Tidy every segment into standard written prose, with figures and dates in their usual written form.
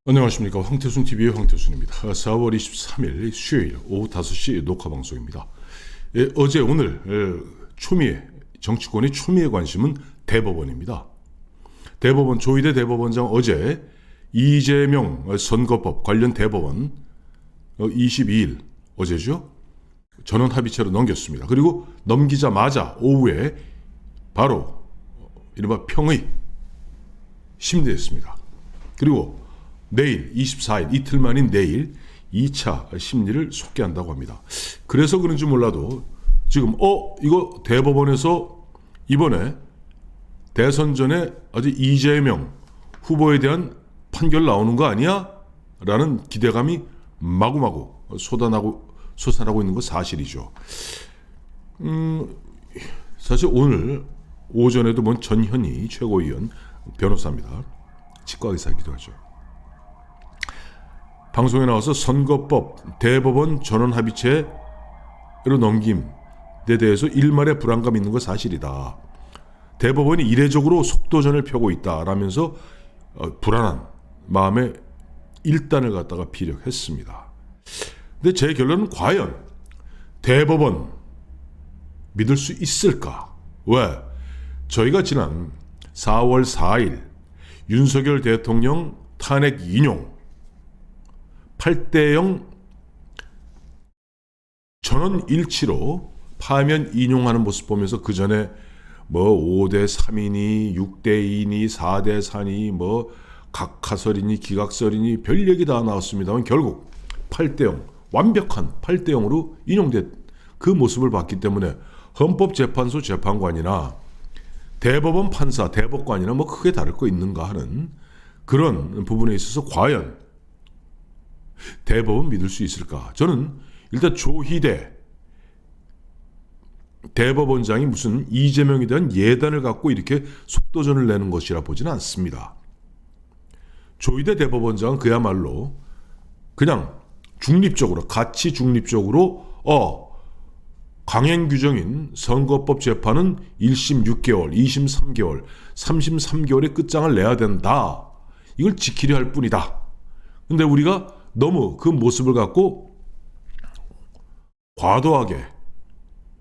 안녕하십니까. 황태순TV의 황태순입니다. 4월 23일 수요일 오후 5시 녹화방송입니다. 어제 오늘 정치권의 초미의 관심은 대법원입니다. 대법원 조희대 대법원장 어제 이재명 선거법 관련 대법원 22일 어제죠. 전원 합의체로 넘겼습니다. 그리고 넘기자마자 오후에 바로 이른바 평의 심리했습니다. 그리고 내일 24일 이틀 만인 내일 2차 심리를 속개한다고 합니다. 그래서 그런지 몰라도 지금 이거 대법원에서 이번에 대선 전에 아주 이재명 후보에 대한 판결 나오는 거 아니야? 라는 기대감이 마구마구 솟아나고 있는 거 사실이죠. 사실 오늘 오전에도 전현희 최고위원 변호사입니다. 치과 의사이기도 하죠. 방송에 나와서 선거법 대법원 전원 합의체로 넘김에 대해서 일말의 불안감이 있는 건 사실이다. 대법원이 이례적으로 속도전을 펴고 있다라면서 불안한 마음에 일단을 갖다가 피력했습니다. 근데 제 결론은 과연 대법원 믿을 수 있을까? 왜? 저희가 지난 4월 4일 윤석열 대통령 탄핵 인용 8대0 전원 일치로 파면 인용하는 모습 보면서 그 전에 5대3이니 6대2니 4대4니 각하설이니 기각설이니 별 얘기 다 나왔습니다만 결국 8대0 완벽한 8대0으로 인용된 그 모습을 봤기 때문에 헌법재판소 재판관이나 대법원 판사 대법관이나 크게 다를 거 있는가 하는 그런 부분에 있어서 과연 대법원 믿을 수 있을까? 저는 일단 조희대 대법원장이 무슨 이재명에 대한 예단을 갖고 이렇게 속도전을 내는 것이라 보지는 않습니다. 조희대 대법원장은 그야말로 그냥 중립적으로 가치 중립적으로 강행 규정인 선거법 재판은 1심 6개월, 2심 3개월, 3심 3개월의 끝장을 내야 된다. 이걸 지키려 할 뿐이다. 근데 우리가 너무 그 모습을 갖고 과도하게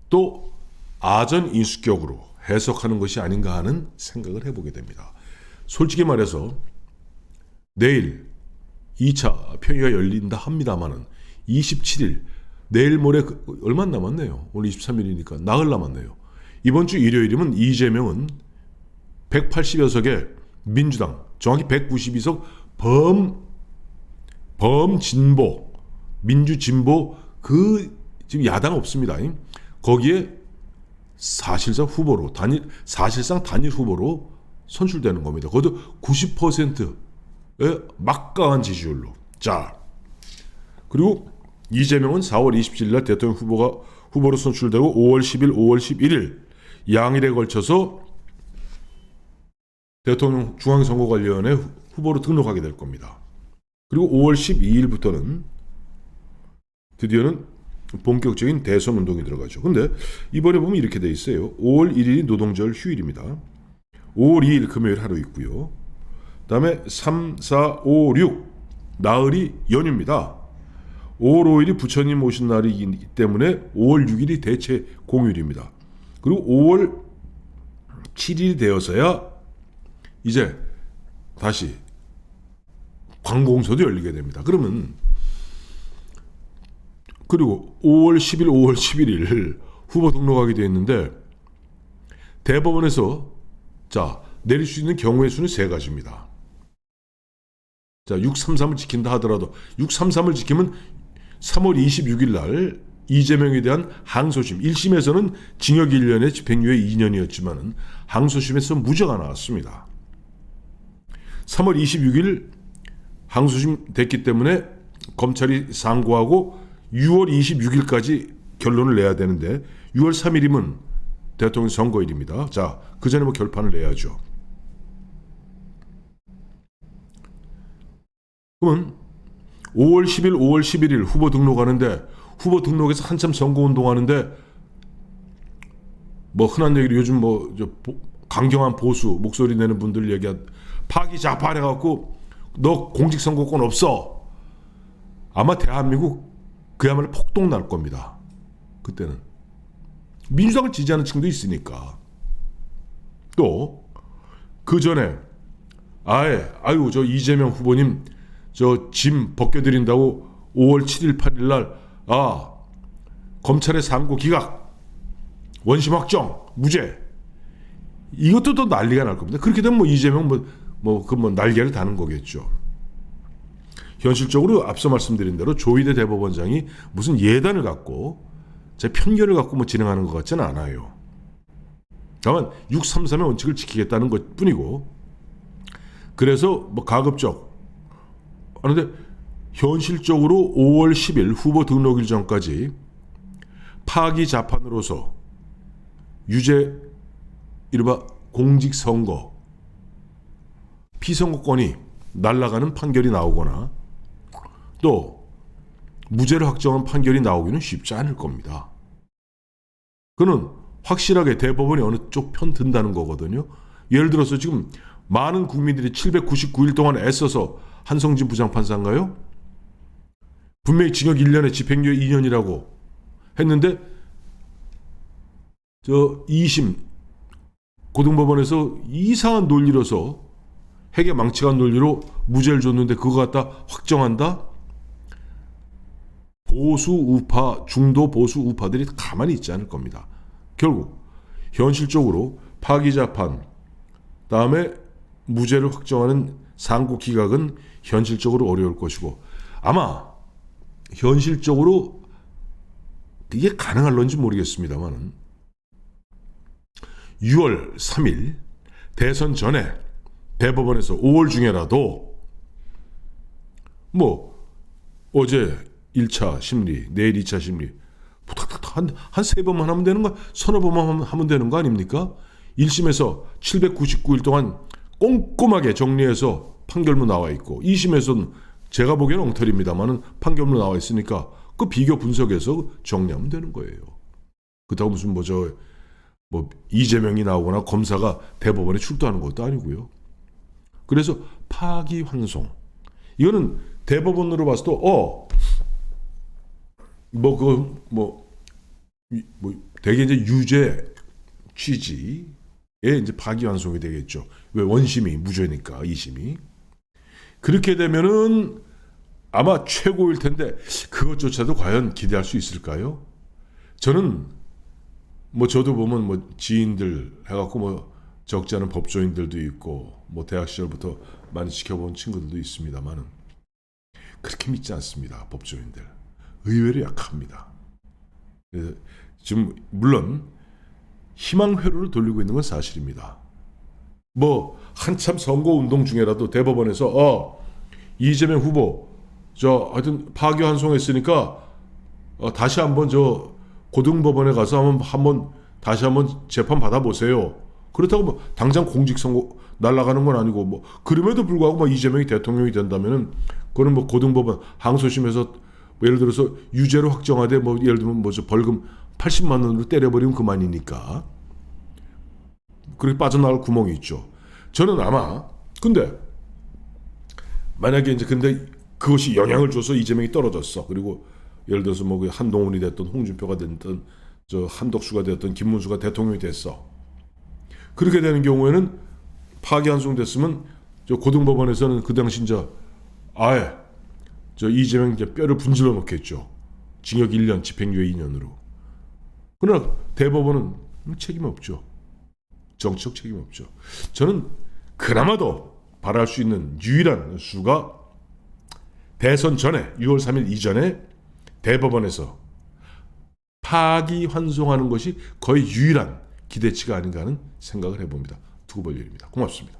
또 아전인수격으로 해석하는 것이 아닌가 하는 생각을 해보게 됩니다. 솔직히 말해서 내일 2차 평의가 열린다 합니다만은 27일 내일 모레 얼마 남았네요. 오늘 23일이니까 나흘 남았네요. 이번 주 일요일이면 이재명은 180여석의 민주당 정확히 192석 범진보 민주진보 지금 야당 없습니다. 거기에 사실상 단일 후보로 선출되는 겁니다. 그것도 90%의 막강한 지지율로. 자, 그리고 이재명은 4월 27일 날 대통령 후보로 선출되고 5월 10일, 5월 11일 양일에 걸쳐서 대통령 중앙선거관리위원회 후보로 등록하게 될 겁니다. 그리고 5월 12일부터는 드디어는 본격적인 대선 운동이 들어가죠. 근데 이번에 보면 이렇게 돼 있어요. 5월 1일이 노동절 휴일입니다. 5월 2일 금요일 하루 있고요. 그다음에 3, 4, 5, 6 나흘이 연휴입니다. 5월 5일이 부처님 오신 날이기 때문에 5월 6일이 대체 공휴일입니다. 그리고 5월 7일이 되어서야 이제 다시 관공서도 열리게 됩니다. 그리고 5월 10일, 5월 11일 후보 등록하게 되어 있는데 대법원에서 내릴 수 있는 경우의 수는 3가지입니다. 633을 지킨다 하더라도 633을 지키면 3월 26일 날 이재명에 대한 항소심 1심에서는 징역 1년에 집행유예 2년이었지만 항소심에서 무죄가 나왔습니다. 3월 26일 항소심 됐기 때문에 검찰이 상고하고 6월 26일까지 결론을 내야 되는데 6월 3일이면 대통령 선거일입니다. 그 전에 결판을 내야죠. 그러면 5월 10일, 5월 11일 후보 등록하는데 후보 등록해서 한참 선거운동하는데 흔한 얘기로 요즘 강경한 보수 목소리 내는 분들 얘기한 파기 좌파해갖고 너 공직선거권 없어. 아마 대한민국 그야말로 폭동 날 겁니다. 그때는 민주당을 지지하는 층도 있으니까. 또 그 전에 아유 저 이재명 후보님 저 짐 벗겨드린다고 5월 7일 8일 날 검찰의 상고 기각, 원심 확정, 무죄, 이것도 또 난리가 날 겁니다. 그렇게 되면 이재명 날개를 다는 거겠죠. 현실적으로 앞서 말씀드린 대로 조희대 대법원장이 무슨 예단을 갖고 제 편견을 갖고 진행하는 것 같지는 않아요. 다만 633의 원칙을 지키겠다는 것 뿐이고, 그래서 가급적 그런데 현실적으로 5월 10일 후보 등록일 전까지 파기 자판으로서 유죄, 이른바 공직선거 피선거권이 날아가는 판결이 나오거나 또 무죄를 확정한 판결이 나오기는 쉽지 않을 겁니다. 그는 확실하게 대법원이 어느 쪽 편 든다는 거거든요. 예를 들어서 지금 많은 국민들이 799일 동안 애써서 한성진 부장판사인가요? 분명히 징역 1년에 집행유예 2년이라고 했는데 2심 고등법원에서 이상한 논리로서 핵에 망치간 논리로 무죄를 줬는데 그거 갖다 확정한다? 보수 우파, 중도 보수 우파들이 가만히 있지 않을 겁니다. 결국 현실적으로 파기자판 다음에 무죄를 확정하는 상고 기각은 현실적으로 어려울 것이고, 아마 현실적으로 이게 가능할런지 모르겠습니다만 6월 3일 대선 전에 대법원에서 5월 중에라도 어제 1차 심리, 내일 2차 심리 탁탁탁 한 3번만 하면 되는 거, 서너 번만 하면 되는 거 아닙니까? 1심에서 799일 동안 꼼꼼하게 정리해서 판결문 나와 있고, 2심에서는 제가 보기에는 엉터리입니다만은 판결문 나와 있으니까 그 비교 분석해서 정리하면 되는 거예요. 그렇다고 무슨 이재명이 나오거나 검사가 대법원에 출두하는 것도 아니고요. 그래서 파기환송, 이거는 대법원으로 봤을 때 대개 이제 유죄 취지에 이제 파기환송이 되겠죠. 왜? 원심이 무죄니까 2심이. 그렇게 되면은 아마 최고일 텐데 그것조차도 과연 기대할 수 있을까요? 저는 저도 보면 지인들 해갖고 적지 않은 법조인들도 있고 대학 시절부터 많이 지켜본 친구들도 있습니다만은 그렇게 믿지 않습니다. 법조인들 의외로 약합니다. 그래서 지금 물론 희망 회로를 돌리고 있는 건 사실입니다. 한참 선거 운동 중에라도 대법원에서 이재명 후보 하여튼 파기환송했으니까 다시 한번 고등법원에 가서 다시 한번 재판 받아보세요. 그렇다고 당장 공직선거 날아가는 건 아니고 그럼에도 불구하고 이재명이 대통령이 된다면은 그거는 고등법원 항소심에서 예를 들어서 유죄로 확정하되 예를 들면 벌금 80만 원으로 때려버리면 그만이니까 그렇게 빠져나갈 구멍이 있죠. 저는 아마 근데 만약에 근데 그것이 영향을 줘서 이재명이 떨어졌어. 그리고 예를 들어서 한동훈이 됐든 홍준표가 됐든 한덕수가 됐든 김문수가 대통령이 됐어. 그렇게 되는 경우에는 파기환송됐으면 고등법원에서는 그 당시 아예 이재명 뼈를 분질러 놓겠죠. 징역 1년, 집행유예 2년으로. 그러나 대법원은 책임 없죠. 정치적 책임 없죠. 저는 그나마도 바랄 수 있는 유일한 수가 대선 전에 6월 3일 이전에 대법원에서 파기환송하는 것이 거의 유일한 기대치가 아닌가 하는 생각을 해봅니다. 두고 볼 일입니다. 고맙습니다.